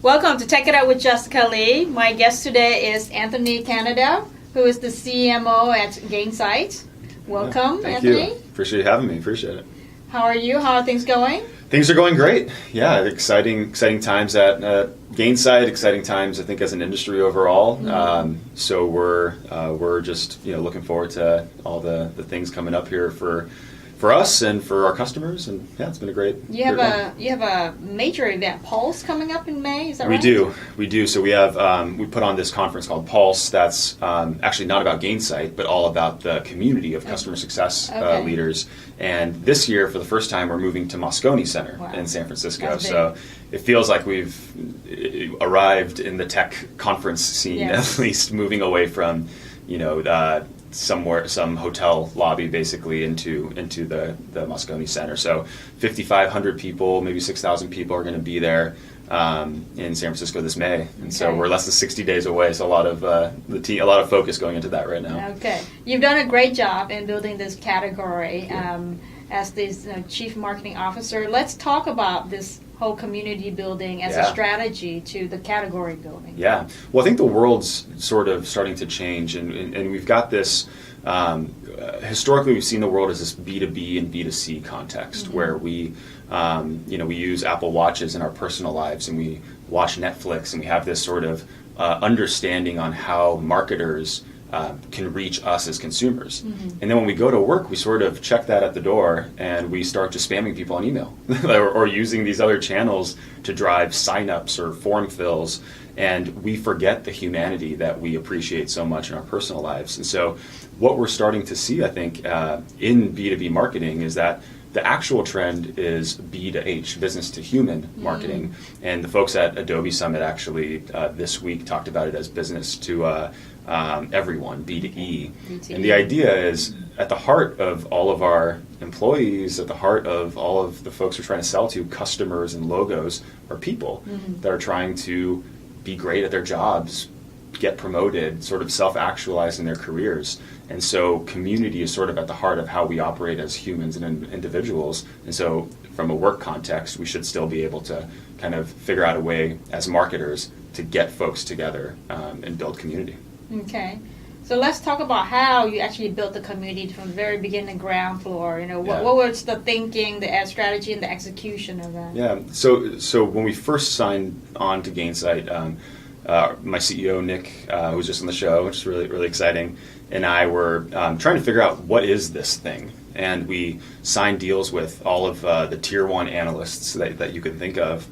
Welcome to Check It Out with Jessica Lee. My guest today is Anthony Kennada, who is the CMO at Gainsight. Welcome, Thank Anthony. you. Appreciate you having me. Appreciate it. How are you? How are things going? Things are going great. Yeah, exciting times at Gainsight. Exciting times, I think, as an industry overall. Mm-hmm. So we're just looking forward to all the things coming up here for us and for our customers, and yeah, it's been a great. You have a major event, Pulse, coming up in May. Is that right? We do. So we have we put on this conference called Pulse. That's actually not about Gainsight, but all about the community of customer success leaders. And this year, for the first time, we're moving to Moscone Center in San Francisco. So it feels like we've arrived in the tech conference scene, at least, moving away from some hotel lobby basically into the Moscone Center. So 5,500 people, maybe 6,000 people are going to be there in San Francisco this May, and so we're less than 60 days away. So a lot of focus going into that right now. Okay, you've done a great job in building this category as this chief marketing officer. Let's talk about this whole community building as a strategy to the category building. Yeah, well, I think the world's sort of starting to change, and we've got this. Historically, we've seen the world as this B2B and B2C context, where we use Apple Watches in our personal lives, and we watch Netflix, and we have this sort of understanding on how marketers can reach us as consumers. And then when we go to work, we sort of check that at the door, and we start just spamming people on email or using these other channels to drive signups or form fills. And we forget the humanity that we appreciate so much in our personal lives. And so what we're starting to see, I think, in B2B marketing is that the actual trend is B to H, business to human marketing. And the folks at Adobe Summit actually this week talked about it as business to everyone, B to E. And the idea is at the heart of all of our employees, at the heart of all of the folks we're trying to sell to, customers and logos, are people that are trying to be great at their jobs, get promoted, sort of self-actualize in their careers. And so community is sort of at the heart of how we operate as humans and individuals. And so from a work context, we should still be able to kind of figure out a way as marketers to get folks together and build community. Okay. So let's talk about how you actually built the community from the very beginning, ground floor. What was the thinking, the strategy, and the execution of that? Yeah. So when we first signed on to Gainsight, my CEO Nick, who was just on the show, which is really, really exciting, and I were trying to figure out what is this thing. And we signed deals with all of the tier one analysts that you could think of,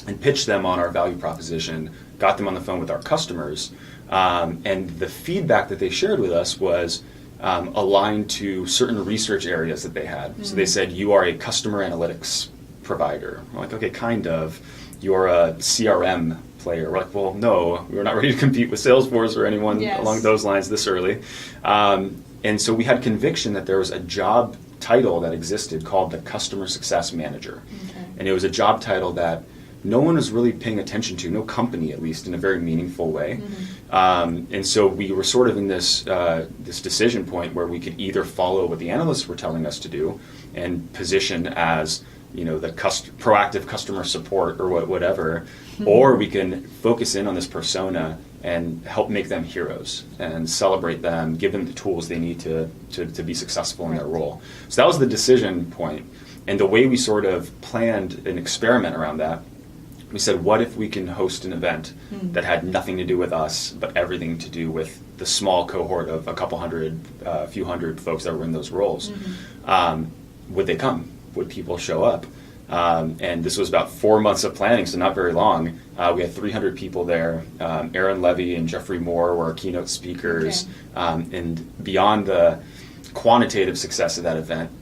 and pitched them on our value proposition. Got them on the phone with our customers. And the feedback that they shared with us was aligned to certain research areas that they had. So they said, you are a customer analytics provider. We're like, okay, kind of. You're a CRM player. We're like, well, no, we're not ready to compete with Salesforce or anyone along those lines this early. And so we had conviction that there was a job title that existed called the Customer Success Manager. And it was a job title that no one was really paying attention to, no company at least, in a very meaningful way. And so we were sort of in this decision point where we could either follow what the analysts were telling us to do and position as the proactive customer support or whatever, or we can focus in on this persona and help make them heroes and celebrate them, give them the tools they need to be successful in their role. So that was the decision point. And the way we sort of planned an experiment around that, we said, what if we can host an event that had nothing to do with us, but everything to do with the small cohort of a few hundred folks that were in those roles? Would they come? Would people show up? And this was about 4 months of planning, so not very long. We had 300 people there. Aaron Levy and Jeffrey Moore were our keynote speakers. And beyond the quantitative success of that event,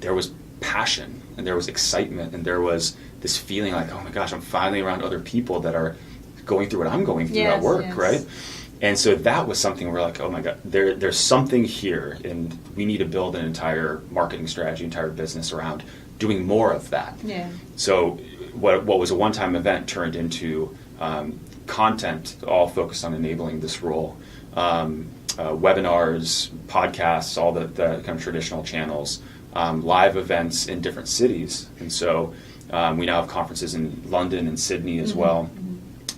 there was passion, and there was excitement, and there was this feeling like, oh my gosh, I'm finally around other people that are going through what I'm going through at work, right? And so that was something we're like, oh my God, there's something here, and we need to build an entire marketing strategy, entire business around doing more of that. So what was a one-time event turned into content all focused on enabling this role. Webinars, podcasts, all the kind of traditional channels, live events in different cities. And so we now have conferences in London and Sydney as well.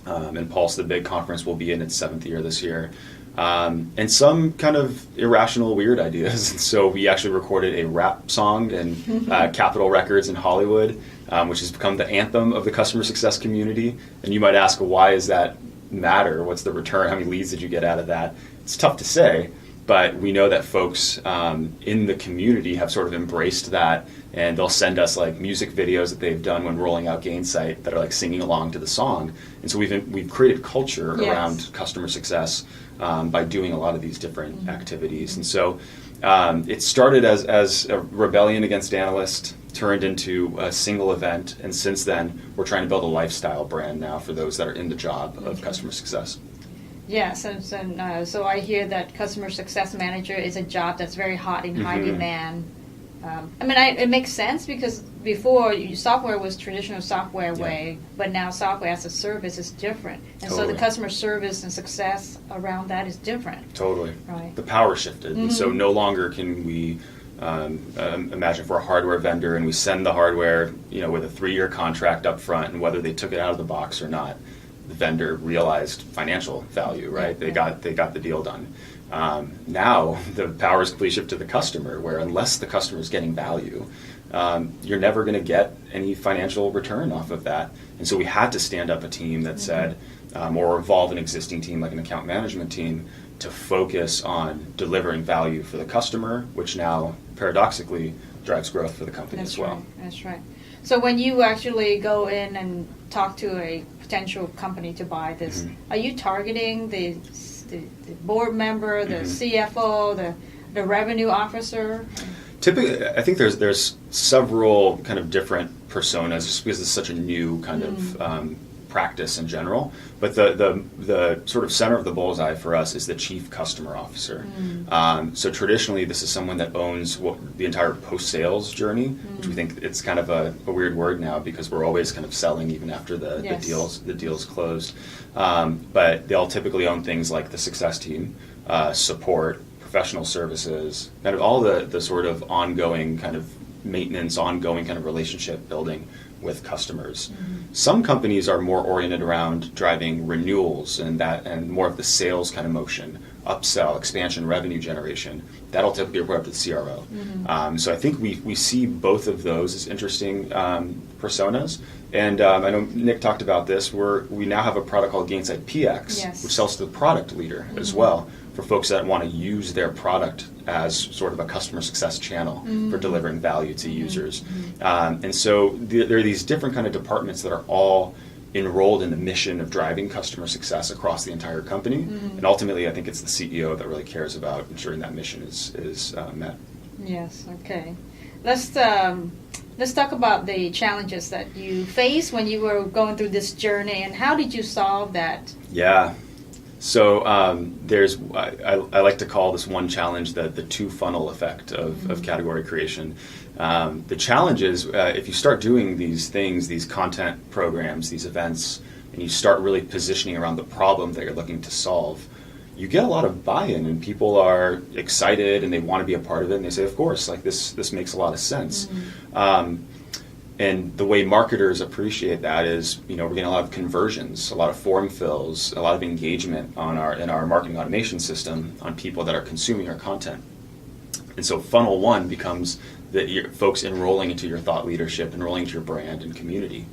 And Pulse, the big conference, will be in its 7th year this year. And some kind of irrational, weird ideas. And so we actually recorded a rap song in Capitol Records in Hollywood, which has become the anthem of the customer success community. And you might ask, why does that matter? What's the return? How many leads did you get out of that? It's tough to say, but we know that folks in the community have sort of embraced that, and they'll send us like music videos that they've done when rolling out Gainsight that are like singing along to the song. And so we've created culture around customer success by doing a lot of these different activities. And so it started as a rebellion against analyst, turned into a single event, and since then we're trying to build a lifestyle brand now for those that are in the job of customer success. Yes, and so I hear that customer success manager is a job that's very hot in high demand. It makes sense because before software was traditional software way, but now software as a service is different, and so the customer service and success around that is different. Totally, right. The power shifted, and so no longer can we imagine if we're a hardware vendor and we send the hardware, with a 3-year contract up front, and whether they took it out of the box or not, the vendor realized financial value, right? They got the deal done. Now the power is completely shifted to the customer, where unless the customer is getting value, you're never going to get any financial return off of that. And so we had to stand up a team that said, or evolve an existing team like an account management team to focus on delivering value for the customer, which now paradoxically drives growth for the company as well. Right. That's right. So when you actually go in and talk to a potential company to buy this, are you targeting the board member, the CFO, the revenue officer? Typically, I think there's several kind of different personas, just because it's such a new kind of practice in general. But the sort of center of the bullseye for us is the chief customer officer. So traditionally, this is someone that owns the entire post-sales journey, which we think it's kind of a weird word now because we're always kind of selling even after the deal's closed. But they'll typically own things like the success team, support, professional services, kind of all the sort of ongoing kind of maintenance, ongoing kind of relationship building with customers. Some companies are more oriented around driving renewals and more of the sales kind of motion, upsell, expansion, revenue generation. That'll typically report up to the CRO. So I think we see both of those as interesting personas. And I know Nick talked about this, we now have a product called Gainsight PX, which sells to the product leader as well, for folks that want to use their product as sort of a customer success channel for delivering value to users. And so there are these different kind of departments that are all enrolled in the mission of driving customer success across the entire company. And ultimately, I think it's the CEO that really cares about ensuring that mission is met. Yes, okay. Let's talk about the challenges that you faced when you were going through this journey, and how did you solve that? Yeah. So I like to call this one challenge the two-funnel effect of category creation. The challenge is if you start doing these things, these content programs, these events, and you start really positioning around the problem that you're looking to solve, you get a lot of buy-in, and people are excited and they want to be a part of it, and they say, of course, like this makes a lot of sense. And the way marketers appreciate that is, we're getting a lot of conversions, a lot of form fills, a lot of engagement in our marketing automation system on people that are consuming our content. And so funnel one becomes folks enrolling into your thought leadership, enrolling into your brand and community.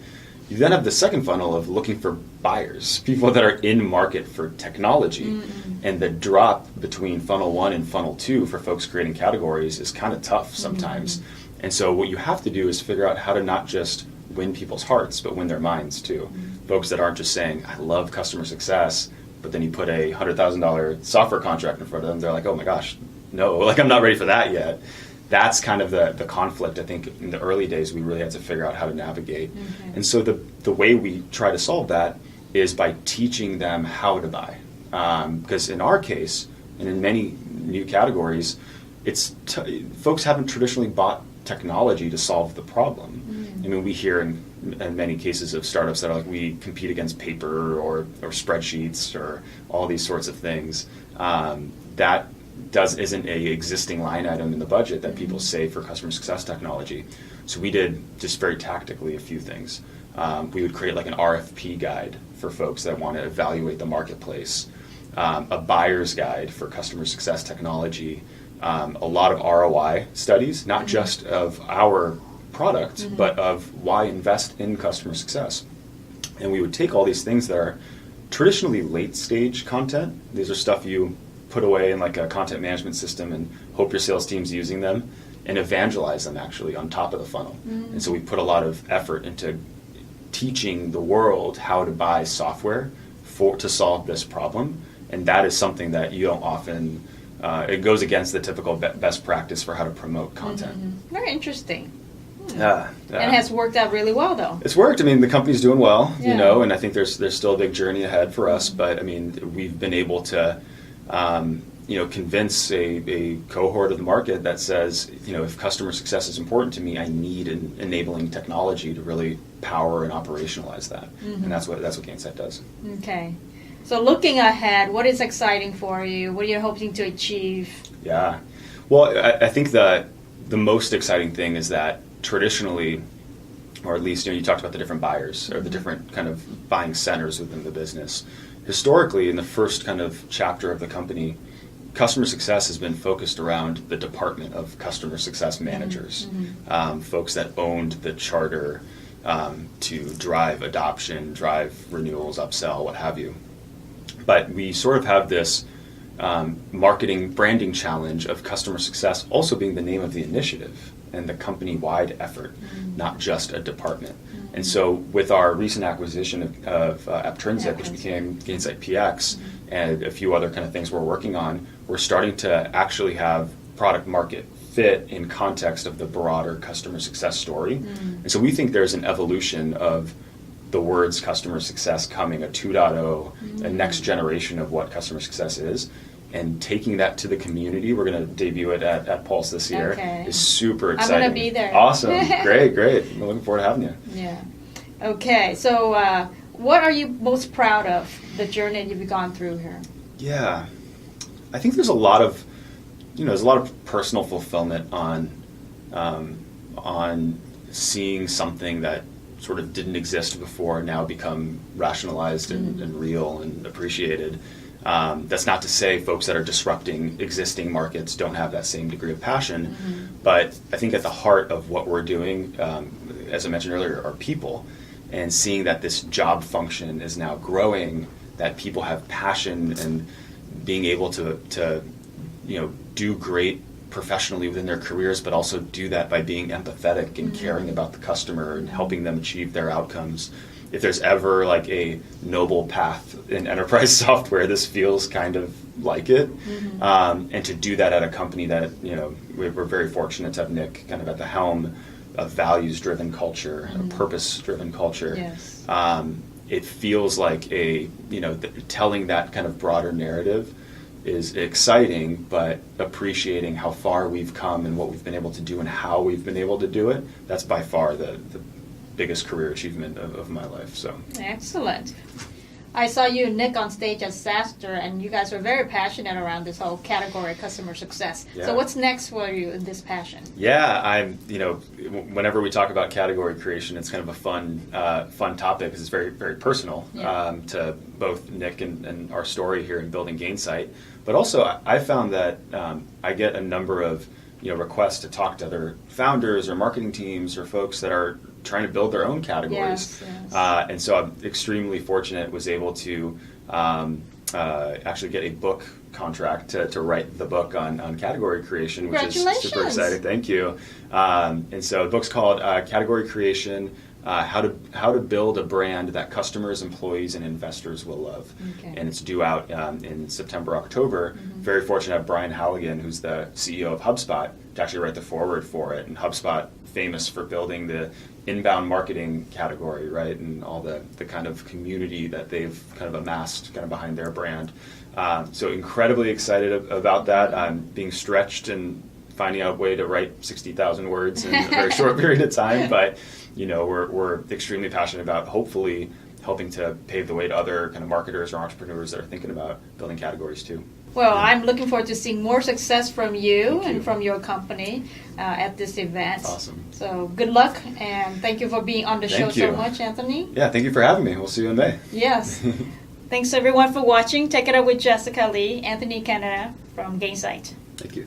You then have the second funnel of looking for buyers, people that are in market for technology. And the drop between funnel one and funnel two for folks creating categories is kind of tough sometimes. And so what you have to do is figure out how to not just win people's hearts, but win their minds too. Folks that aren't just saying, I love customer success, but then you put a $100,000 software contract in front of them, they're like, oh my gosh, no, like I'm not ready for that yet. That's kind of the conflict, I think, in the early days we really had to figure out how to navigate. And so the way we try to solve that is by teaching them how to buy. Because in our case, and in many new categories, folks haven't traditionally bought technology to solve the problem. I mean, we hear in many cases of startups that are like, we compete against paper or spreadsheets or all these sorts of things. That isn't a existing line item in the budget that people save for customer success technology. So we did just very tactically a few things. We would create like an RFP guide for folks that want to evaluate the marketplace, a buyer's guide for customer success technology, a lot of ROI studies, not just of our product, but of why invest in customer success. And we would take all these things that are traditionally late stage content. These are stuff you put away in like a content management system and hope your sales team's using them, and evangelize them actually on top of the funnel. And so we put a lot of effort into teaching the world how to buy software to solve this problem. And that is something that you don't often, it goes against the typical best practice for how to promote content. Very interesting. Yeah. And has worked out really well, though. It's worked. I mean, the company's doing well, and I think there's still a big journey ahead for us. But I mean, we've been able to, convince a cohort of the market that says, if customer success is important to me, I need an enabling technology to really power and operationalize that. And that's what Gainsight does. Okay. So looking ahead, what is exciting for you? What are you hoping to achieve? Yeah. Well, I think the most exciting thing is that traditionally, or at least you talked about the different buyers or the different kind of buying centers within the business. Historically, in the first kind of chapter of the company, customer success has been focused around the department of customer success managers, folks that owned the charter to drive adoption, drive renewals, upsell, what have you. But we sort of have this marketing branding challenge of customer success also being the name of the initiative and the company-wide effort, not just a department. And so with our recent acquisition of Apptrinsic, which became Gainsight PX, and a few other kind of things we're working on, we're starting to actually have product market fit in context of the broader customer success story. And so we think there's an evolution of the words customer success coming, a 2.0, a next generation of what customer success is. And taking that to the community, we're going to debut it at Pulse this year, is super exciting. I'm going to be there. Awesome. Great. We're looking forward to having you. Yeah. Okay. So what are you most proud of, the journey you've gone through here? Yeah. I think there's a lot of, there's a lot of personal fulfillment on seeing something that sort of didn't exist before now become rationalized and real and appreciated. That's not to say folks that are disrupting existing markets don't have that same degree of passion, but I think at the heart of what we're doing, as I mentioned earlier, are people, and seeing that this job function is now growing, that people have passion and being able to do great professionally within their careers, but also do that by being empathetic and caring about the customer and helping them achieve their outcomes. If there's ever like a noble path in enterprise software, this feels kind of like it. And to do that at a company that, we're very fortunate to have Nick kind of at the helm, a values-driven culture, a purpose-driven culture. Yes. It feels like telling that kind of broader narrative is exciting, but appreciating how far we've come and what we've been able to do and how we've been able to do it, that's by far the biggest career achievement of my life. So excellent. I saw you and Nick on stage at SaaStr, and you guys were very passionate around this whole category of customer success. So what's next for you in this passion? Yeah, I'm, whenever we talk about category creation, it's kind of a fun topic because it's very, very personal to both Nick and our story here in building Gainsight. But also, I found that I get a number of requests to talk to other founders or marketing teams or folks that are trying to build their own categories. Yes. And so I'm extremely fortunate, was able to actually get a book contract to write the book on category creation, which is super exciting. Thank you. And so the book's called Category Creation, How to Build a Brand That Customers, Employees, and Investors Will Love. Okay. And it's due out in September, October. Very fortunate to have Brian Halligan, who's the CEO of HubSpot, to actually write the foreword for it. And HubSpot, famous for building the inbound marketing category, right, and all the kind of community that they've kind of amassed kind of behind their brand. So incredibly excited about that. I'm being stretched and finding out a way to write 60,000 words in a very short period of time, but we're extremely passionate about hopefully helping to pave the way to other kind of marketers or entrepreneurs that are thinking about building categories too. Well, I'm looking forward to seeing more success from you and from your company at this event. Awesome. So good luck, and thank you for being on the show Thank you. so much, Anthony. Yeah, thank you for having me. We'll see you in May. Yes. Thanks everyone for watching. Take it up with Jessica Lee, Anthony Kennada from Gainsight. Thank you.